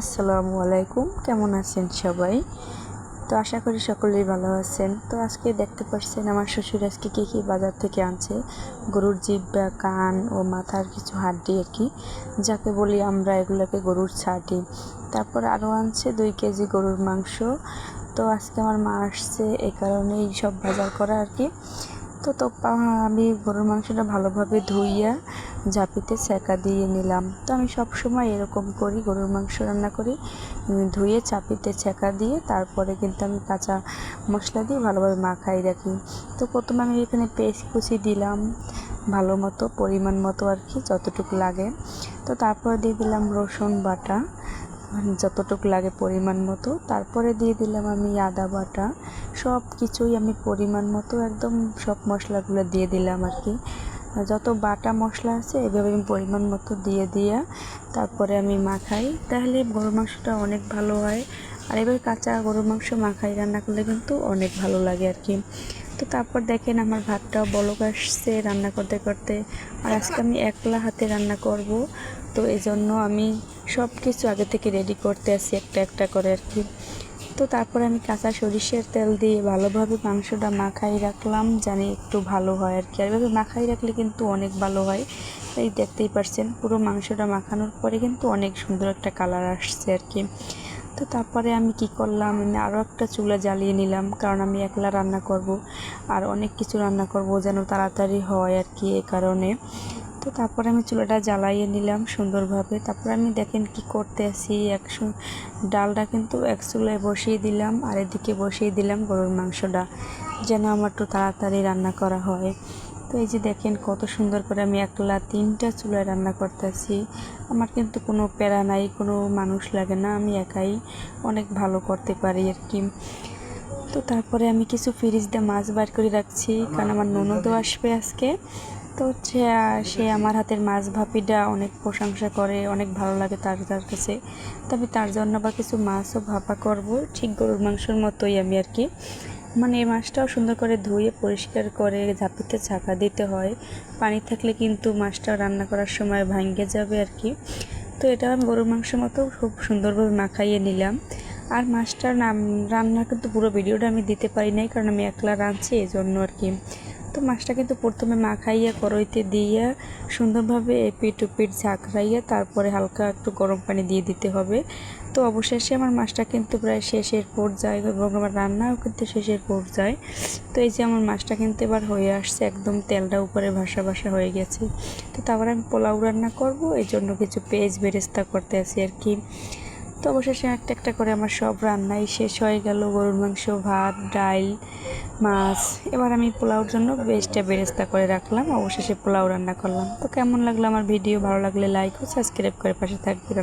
আসসালামু আলাইকুম, কেমন আছেন সবাই? তো আশা করি সকলেই ভালো আছেন। তো আজকে দেখতে পাচ্ছেন আমার শ্বশুর আজকে কী বাজার থেকে আনছে। গরুর জিহ্বা, কান ও মাথার কিছু হাড্ডি আর কি, যাকে বলি আমরা এগুলোকে গরুর ছাটি। তারপর আরও আনছে 2 কেজি গরুর মাংস। তো আজকে আমার মা আসছে, এই কারণেই সব বাজার করা আর কি। তো আমি গরুর মাংসটা ভালোভাবে ধুইয়া ঝাঁপিতে সেকা দিয়ে নিলাম। তো আমি সব সময় এরকম করি, গরুর মাংস রান্না করি, ধুয়ে চাপিতে ছেঁকা দিয়ে তারপরে কিন্তু আমি কাঁচা মশলা দিয়ে ভালোভাবে মাখাই রাখি। তো প্রথমে আমি এখানে পেঁয়াজ কুচি দিলাম ভালো মতো, পরিমাণ মতো আর কি, যতটুকু লাগে। তো তারপরে দিয়ে দিলাম রসুন বাটা যতটুকু লাগে পরিমাণ মতো। তারপরে দিয়ে দিলাম আমি আদা বাটা। সব কিছুই আমি পরিমাণ মতো একদম সব মশলাগুলো দিয়ে দিলাম আর কি। যত বাটা মশলা আছে এভাবে আমি পরিমাণ মতো দিয়ে তারপরে আমি মাখাই, তাহলে গরুর মাংসটা অনেক ভালো হয়। আর এবার কাঁচা গরুর মাংস মাখাই রান্না করলে কিন্তু অনেক ভালো লাগে আর কি। তো তারপর দেখেন আমার ভাতটাও বলক আসছে রান্না করতে করতে। আর আজকে আমি একলা হাতে রান্না করব, তো এই জন্য আমি সব কিছু আগে থেকে রেডি করতে আসি একটা একটা করে আর কি। তো তারপরে আমি কাঁচা সরিষার তেল দিয়ে ভালোভাবে মাংসটা মাখাই রাখলাম, জানি একটু ভালো হয় আর কি। আর এভাবে মাখাই রাখলে কিন্তু অনেক ভালো হয়। এই দেখতেই পারছেন পুরো মাংসটা মাখানোর পরে কিন্তু অনেক সুন্দর একটা কালার আসছে আর কি। তো তারপরে আমি কি করলাম, আমি আরও একটা চুলা জ্বালিয়ে নিলাম, কারণ আমি একলা রান্না করব আর অনেক কিছু রান্না করব যেন তাড়াতাড়ি হয় আর কি, এই কারণে। তো তারপরে আমি চুলাটা জ্বালাইয়ে নিলাম সুন্দরভাবে। তারপরে আমি দেখেন কি করতে আসি, ডালটা কিন্তু এক চুলায় বসিয়ে দিলাম আর এদিকে বসিয়ে দিলাম গরুর মাংসটা, যেন আমার একটু তাড়াতাড়ি রান্না করা হয়। তো এই যে দেখেন কত সুন্দর করে আমি একলা 3টা চুলায় রান্না করতেছি। আমার কিন্তু কোনো প্যারা নাই, কোনো মানুষ লাগে না, আমি একাই অনেক ভালো করতে পারি আর কি। তো তারপরে আমি কিছু ফ্রিজ দিয়ে মাছ বার করে রাখছি, কারণ আমার ননদও আসবে আজকে। তো সে আমার হাতের মাছ ভাপিটা অনেক প্রশংসা করে, অনেক ভালো লাগে তার কাছে। তবে তার জন্য আবার কিছু মাছও ভাপা করব, ঠিক গরুর মাংসের মতোই আমি আর কি। মানে এই মাছটাও সুন্দর করে ধুয়ে পরিষ্কার করে ঝাঁপিতে ছাঁকা দিতে হয়, পানি থাকলে কিন্তু মাছটা রান্না করার সময় ভাঙে যাবে আর কি। তো এটা আমি গরুর মাংসের মতো খুব সুন্দরভাবে মাখাইয়ে নিলাম। আর মাছটার রান্না কিন্তু পুরো ভিডিওটা আমি দিতে পারি নাই, কারণ আমি একলা রাঁধছি এই জন্য আর কি। তো মাছটা কিন্তু প্রথমে মাখাইয়া কড়াইতে দিয়ে সুন্দরভাবে এপিট ওপিট ঝাঁকড়াইয়া তারপরে হালকা একটু গরম পানি দিয়ে দিতে হবে। তো অবশেষে আমার মাছটা কিন্তু প্রায় শেষের পর্যায়ে এবং আমার রান্নাও কিন্তু শেষের পর্যায়ে। তো এই যে আমার মাছটা কিন্তু এবার হয়ে আসছে, একদম তেলটা উপরে ভাসা ভাসা হয়ে গেছে। তো তারপরে আমি পোলাও রান্না করব, এই জন্য কিছু পেঁয়াজ বেরেস্তা করতে আসি আর কি। তো অবশেষে একটা একটা করে আমার সব রান্নাই শেষ হয়ে গেল, গরুর মাংস, ভাত, ডাল, মাছ। এবার আমি পোলাওর জন্য বেরেস্তা করে রাখলাম, অবশেষে পোলাও রান্না করলাম। তো কেমন লাগলো আমার ভিডিও? ভালো লাগলে লাইক ও সাবস্ক্রাইব করে পাশে থাকবেন।